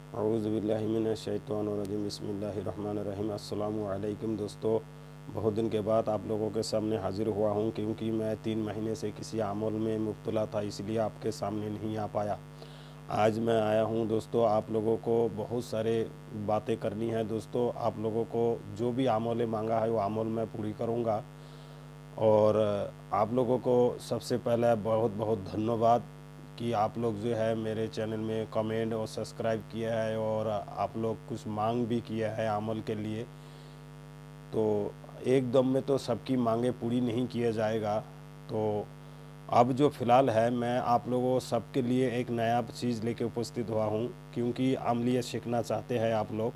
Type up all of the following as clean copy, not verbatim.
औज़ुबिल्लाहिमिनश्शैतानिर्रजीम बिस्मिल्लाहिर्रहमानिर्रहीम। अस्सलामु अलैकुम दोस्तों, बहुत दिन के बाद आप लोगों के सामने हाज़िर हुआ हूँ क्योंकि मैं 3 महीने से किसी अमल में मुब्तला था, इसलिए आपके सामने नहीं आ पाया। आज मैं आया हूँ दोस्तों, आप लोगों को बहुत सारे बातें करनी है दोस्तों। आप लोगों को जो भी अमल मांगा है वो अमल मैं पूरी करूँगा। और आप लोगों को सबसे पहले बहुत बहुत धन्यवाद कि आप लोग जो है मेरे चैनल में कमेंट और सब्सक्राइब किया है और आप लोग कुछ मांग भी किया है अमल के लिए। तो एक दम में तो सबकी मांगे पूरी नहीं किया जाएगा। तो अब जो फ़िलहाल है, मैं आप लोगों सबके लिए एक नया चीज़ लेके उपस्थित हुआ हूँ क्योंकि अमलियत सीखना चाहते हैं आप लोग।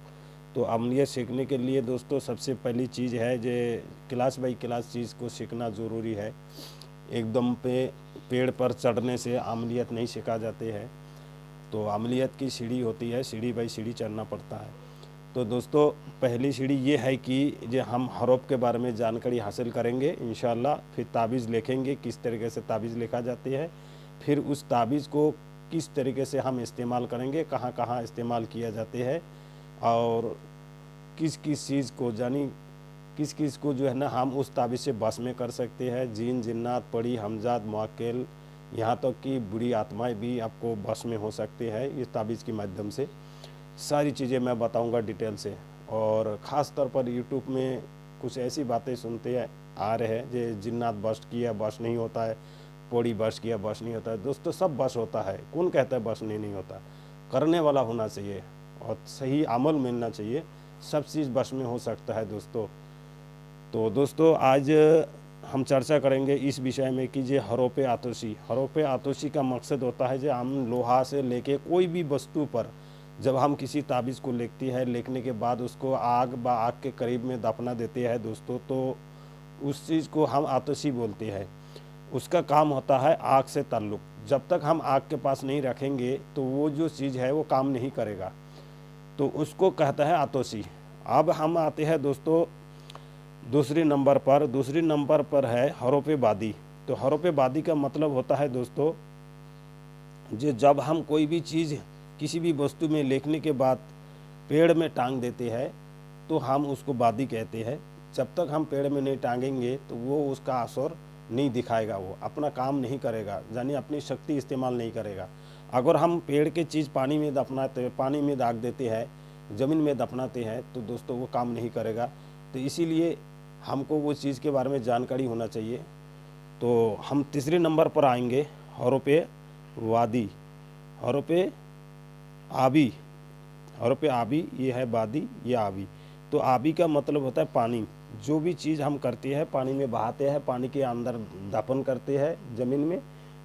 तो अमलियत सीखने के लिए दोस्तों सबसे पहली चीज़ है जो क्लास बाई क्लास चीज़ को सीखना ज़रूरी है। एकदम पे पेड़ पर चढ़ने से अमलियत नहीं सीखा जाते हैं। तो अमलियत की सीढ़ी होती है, सीढ़ी बाई सीढ़ी चढ़ना पड़ता है। तो दोस्तों पहली सीढ़ी ये है कि जो हम हरूफ के बारे में जानकारी हासिल करेंगे इंशाअल्लाह। फिर ताबीज़ लिखेंगे, किस तरीके से ताबीज़ लिखा जाती है, फिर उस ताबीज़ को किस तरीके से हम इस्तेमाल करेंगे, कहाँ कहाँ इस्तेमाल किया जाते हैं और किस किस चीज़ को यानी किस किस को जो है ना हम उस ताबीज़ से बस में कर सकते हैं। जिन जिन्नात पड़ी हमजाद मुअक्किल, यहाँ तक कि बुरी आत्माएं भी आपको बस में हो सकते हैं इस ताबीज़ के माध्यम से। सारी चीज़ें मैं बताऊंगा डिटेल से। और ख़ास तौर पर यूट्यूब में कुछ ऐसी बातें सुनते आ रहे हैं जो जिन्नात बस किया बस नहीं होता है, पौड़ी बस किया बस नहीं होता है। दोस्तों सब बस होता है, कौन कहता है बस नहीं होता। करने वाला होना चाहिए और सही अमल मिलना चाहिए, सब चीज़ बस में हो सकता है दोस्तों। तो दोस्तों आज हम चर्चा करेंगे इस विषय में कि जो हरूफ आतोशी, हरूफ आतोशी का मकसद होता है जो हम लोहा से लेके कोई भी वस्तु पर जब हम किसी ताबीज़ को लिखते हैं, लिखने के बाद उसको आग के करीब में दफना देते हैं दोस्तों, तो उस चीज़ को हम आतोशी बोलते हैं। उसका काम होता है आग से ताल्लुक़। जब तक हम आग के पास नहीं रखेंगे तो वो जो चीज़ है वो काम नहीं करेगा, तो उसको कहता है आतोशी। अब हम आते हैं दोस्तों दूसरे नंबर पर है हरूफ बादी। तो हरूफ बादी का मतलब होता है दोस्तों जो जब हम कोई भी चीज़ किसी भी वस्तु में लिखने के बाद पेड़ में टांग देते हैं तो हम उसको बादी कहते हैं। जब तक हम पेड़ में नहीं टांगेंगे तो वो उसका असर नहीं दिखाएगा, वो अपना काम नहीं करेगा, यानी अपनी शक्ति इस्तेमाल नहीं करेगा। अगर हम पेड़ के चीज़ पानी में दाग देते हैं, ज़मीन में दफनाते हैं, तो दोस्तों वो काम नहीं करेगा। तो इसीलिए हमको वो चीज़ के बारे में जानकारी होना चाहिए। तो हम तीसरे नंबर पर आएंगे हरूफ वादी, हरूफ आबी। हरूफ आबी ये है वादी, ये आबी। तो आबी का मतलब होता है पानी। जो भी चीज़ हम करते हैं पानी में बहाते हैं, पानी के अंदर दफन करते हैं ज़मीन में,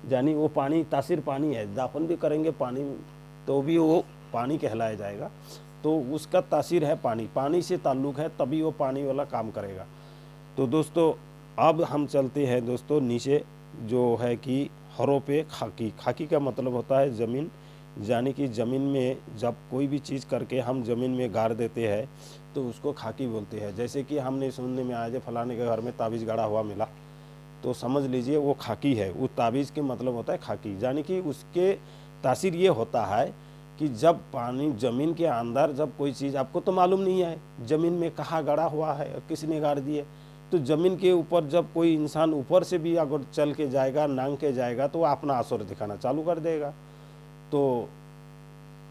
यानी वो पानी तासीर पानी है। दफन भी करेंगे पानी तो भी वो पानी कहलाया जाएगा, तो उसका तासीर है पानी, पानी से ताल्लुक़ है, तभी वो पानी वाला काम करेगा। तो दोस्तों अब हम चलते हैं दोस्तों नीचे, जो है कि हरूफ खाकी। खाकी का मतलब होता है ज़मीन, यानी कि ज़मीन में जब कोई भी चीज़ करके हम ज़मीन में गाड़ देते हैं तो उसको खाकी बोलते हैं। जैसे कि हमने सुनने में आया जो फलाने के घर में ताबीज़ गड़ा हुआ मिला, तो समझ लीजिए वो खाकी है। उस ताबीज़ के मतलब होता है खाकी, यानी कि उसके तासीर ये होता है कि जब पानी ज़मीन के अंदर जब कोई चीज़ आपको तो मालूम नहीं है ज़मीन में कहाँ गड़ा हुआ है और किसने गाड़ दिए, तो ज़मीन के ऊपर जब कोई इंसान ऊपर से भी अगर चल के जाएगा, नांग के जाएगा, तो वो अपना असर दिखाना चालू कर देगा। तो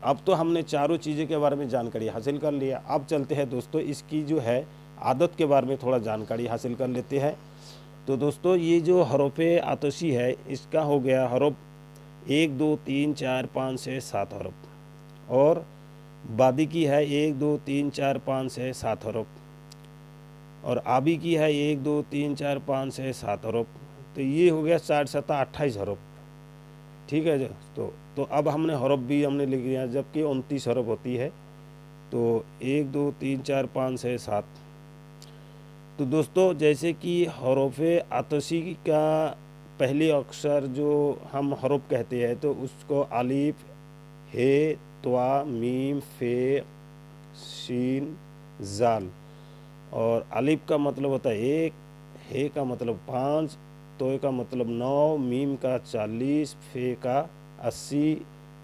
अब तो हमने चारों चीज़ें के बारे में जानकारी हासिल कर लिया। अब चलते हैं दोस्तों इसकी जो है आदत के बारे में थोड़ा जानकारी हासिल कर लेते हैं। तो दोस्तों ये जो हरूफ आतोशी है इसका हो गया हरूफ 1 2 3 4 5 6 7 हरूफ, और बादी की है 1 2 3 4 5 6 7 हरूफ, और आबी की है 1 2 3 4 5 6 7 हरूफ। तो ये हो गया 4 7 28 हरूफ। ठीक है जो तो अब हमने हरूफ भी हमने लिख दिया, जबकि 29 हरूफ होती है। तो 1 2 3 4 5 6 7। तो दोस्तों जैसे कि हरूफ आतोशी का पहले अक्षर जो हम हरूफ कहते हैं तो उसको अलिफ, हे, त्वा, मीम, फे, शीन, जाल। और अलिफ का मतलब होता है 1, हे का मतलब 5, तो का मतलब 9, मीम का 40, फे का 80,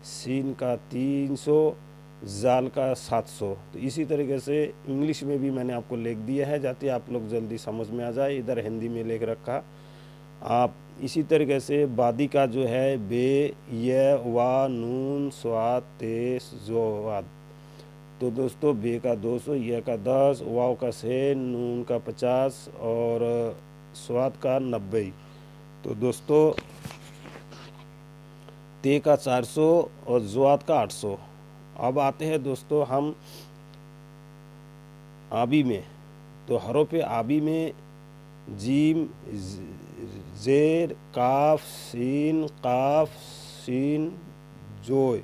सीन का 300, जाल का 700। तो इसी तरीके से इंग्लिश में भी मैंने आपको लिख दिया है, जाते आप लोग जल्दी समझ में आ जाए। इधर हिंदी में लिख रखा आप। इसी तरीके से बादी का जो है बे, य, वा, नून, स्वाद, तेस, जोवाद। तो दोस्तों बे का 200, य का 10, वाव का 100, नून का 50 और स्वाद का 90। तो दोस्तों ते का 400 और ज़ुआद का 800। अब आते हैं दोस्तों हम आबी में। तो हरूफ आबी में जीम, ज़ेर, काफ, सीन, काफ, सीन, जोय।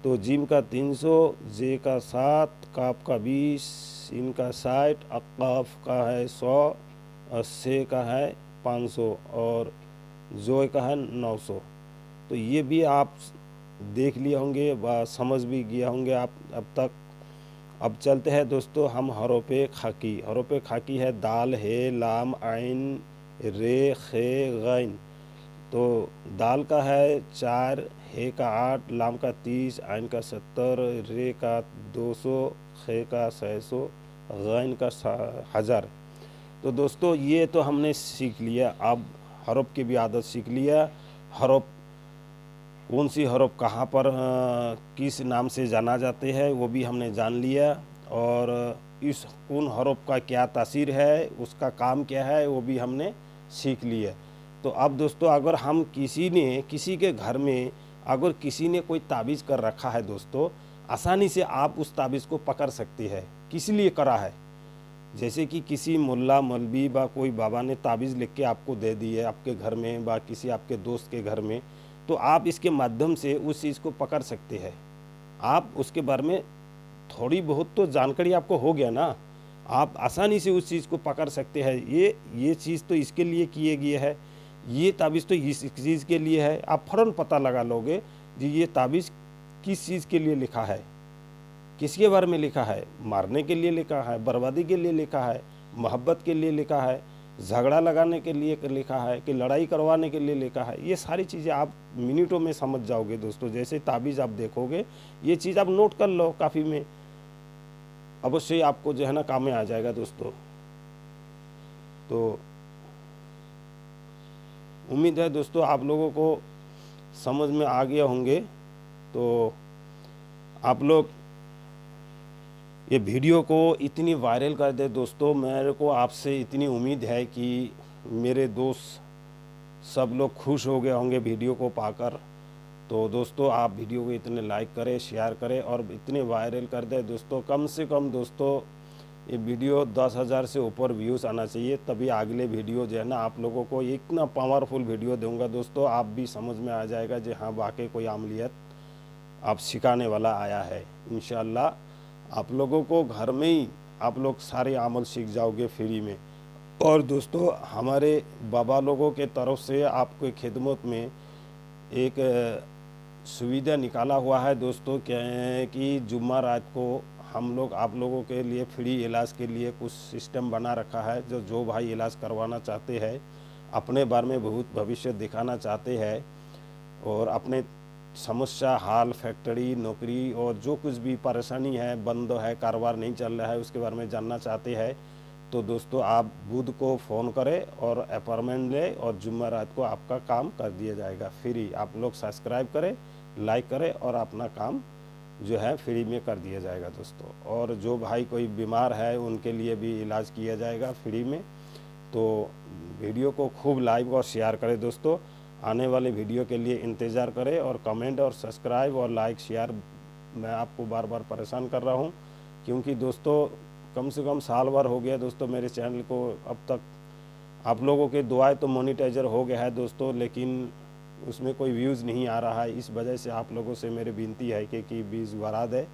तो जीम का 300, जे का 7, काफ का 20, सीन का 60, अक़ाफ का है 100 और से का है 500 और जोय का है 900। तो ये भी आप देख लिए होंगे व समझ भी गया होंगे आप अब तक। अब चलते हैं दोस्तों हम हरूफ खाकी। हरूफ खाकी है दाल, हे, लाम, आइन, रे, खे, गैन। तो दाल का है 4, हे का 8, लाम का 30, आइन का 70, रे का 200, खे का 600, गैन का 1000। तो दोस्तों ये तो हमने सीख लिया। अब हरूफ की भी आदत सीख लिया। हरूफ कौन सी हरूफ कहाँ पर किस नाम से जाना जाते हैं वो भी हमने जान लिया। और इस कौन हरूफ का क्या तासीर है, उसका काम क्या है, वो भी हमने सीख लिया। तो अब दोस्तों अगर हम किसी के घर में अगर किसी ने कोई ताबीज़ कर रखा है दोस्तों, आसानी से आप उस ताबीज़ को पकड़ सकते हैं। किस लिए करा है, जैसे कि किसी मुल्ला मौलवी बा कोई बाबा ने ताबीज़ लिख के आपको दे दी है आपके घर में बा किसी आपके दोस्त के घर में, तो आप इसके माध्यम से उस चीज़ को पकड़ सकते हैं। आप उसके बारे में थोड़ी बहुत तो जानकारी आपको हो गया ना, आप आसानी से उस चीज़ को पकड़ सकते हैं। ये चीज़ तो इसके लिए किए गए है, ये ताबीज़ तो इस चीज़ के लिए है। आप फ़ौरन पता लगा लोगे जी ये ताबीज़ किस चीज़ के लिए लिखा है, किसके बारे में लिखा है। मारने के लिए लिखा है, बर्बादी के लिए लिखा है, मोहब्बत के लिए लिखा है, झगड़ा लगाने के लिए लिखा है कि लड़ाई करवाने के लिए लिखा है। ये सारी चीज़ें आप मिनटों में समझ जाओगे दोस्तों। जैसे ताबीज़ आप देखोगे, ये चीज़ आप नोट कर लो काफ़ी में, अवश्य आपको जो है ना काम में आ जाएगा दोस्तों। तो उम्मीद है दोस्तों आप लोगों को समझ में आ गया होंगे। तो आप लोग ये वीडियो को इतनी वायरल कर दे दोस्तों। मेरे को आपसे इतनी उम्मीद है कि मेरे दोस्त सब लोग खुश हो गए होंगे वीडियो को पाकर। तो दोस्तों आप वीडियो को इतने लाइक करें, शेयर करें और इतने वायरल कर दें दोस्तों। कम से कम दोस्तों ये वीडियो 10,000 से ऊपर व्यूज़ आना चाहिए, तभी अगले वीडियो जो है ना आप लोगों को इतना पावरफुल वीडियो दूंगा दोस्तों। आप भी समझ में आ जाएगा जी हाँ वाकई कोई अमलियत आप सिखाने वाला आया है। इंशाअल्लाह आप लोगों को घर में ही आप लोग सारे अमल सीख जाओगे फ्री में। और दोस्तों हमारे बाबा लोगों के तरफ से आपके खिदमत में एक सुविधा निकाला हुआ है दोस्तों कि जुम्मा रात को हम लोग आप लोगों के लिए फ्री इलाज के लिए कुछ सिस्टम बना रखा है। जो भाई इलाज करवाना चाहते हैं, अपने बारे में बहुत भविष्य दिखाना चाहते हैं और अपने समस्या हाल, फैक्ट्री, नौकरी और जो कुछ भी परेशानी है, बंद है, कारोबार नहीं चल रहा है, उसके बारे में जानना चाहते हैं, तो दोस्तों आप बुध को फ़ोन करें और अपॉइंटमेंट लें और जुम्मा रात को आपका काम कर दिया जाएगा फ्री। आप लोग सब्सक्राइब करें, लाइक करें और अपना काम जो है फ्री में कर दिया जाएगा दोस्तों। और जो भाई कोई बीमार है उनके लिए भी इलाज किया जाएगा फ्री में। तो वीडियो को खूब लाइक और शेयर करें दोस्तों। आने वाले वीडियो के लिए इंतज़ार करें और कमेंट और सब्सक्राइब और लाइक शेयर मैं आपको बार बार परेशान कर रहा हूं, क्योंकि दोस्तों कम से कम साल भर हो गया दोस्तों मेरे चैनल को। अब तक आप लोगों के दुआएं तो मोनेटाइजर हो गया है दोस्तों, लेकिन उसमें कोई व्यूज़ नहीं आ रहा है। इस वजह से आप लोगों से मेरी विनती है कि व्यूज़ बढ़ा दें।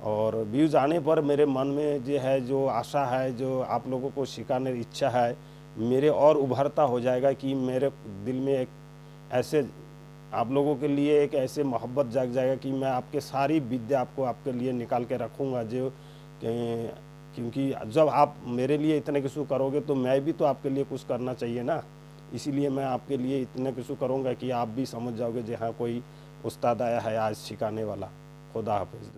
और व्यूज़ आने पर मेरे मन में जो है जो आशा है, जो आप लोगों को सिखाने की इच्छा है, मेरे और उभरता हो जाएगा कि मेरे दिल में एक ऐसे आप लोगों के लिए एक ऐसे मोहब्बत जाग जाएगा कि मैं आपके सारी विद्या आपको आपके लिए निकाल के रखूँगा। जो क्योंकि जब आप मेरे लिए इतने किसी करोगे तो मैं भी तो आपके लिए कुछ करना चाहिए ना। इसीलिए मैं आपके लिए इतने किसी करूँगा कि आप भी समझ जाओगे जी हाँ कोई उस्ताद आया है आज सिखाने वाला। खुदा हाफिज़।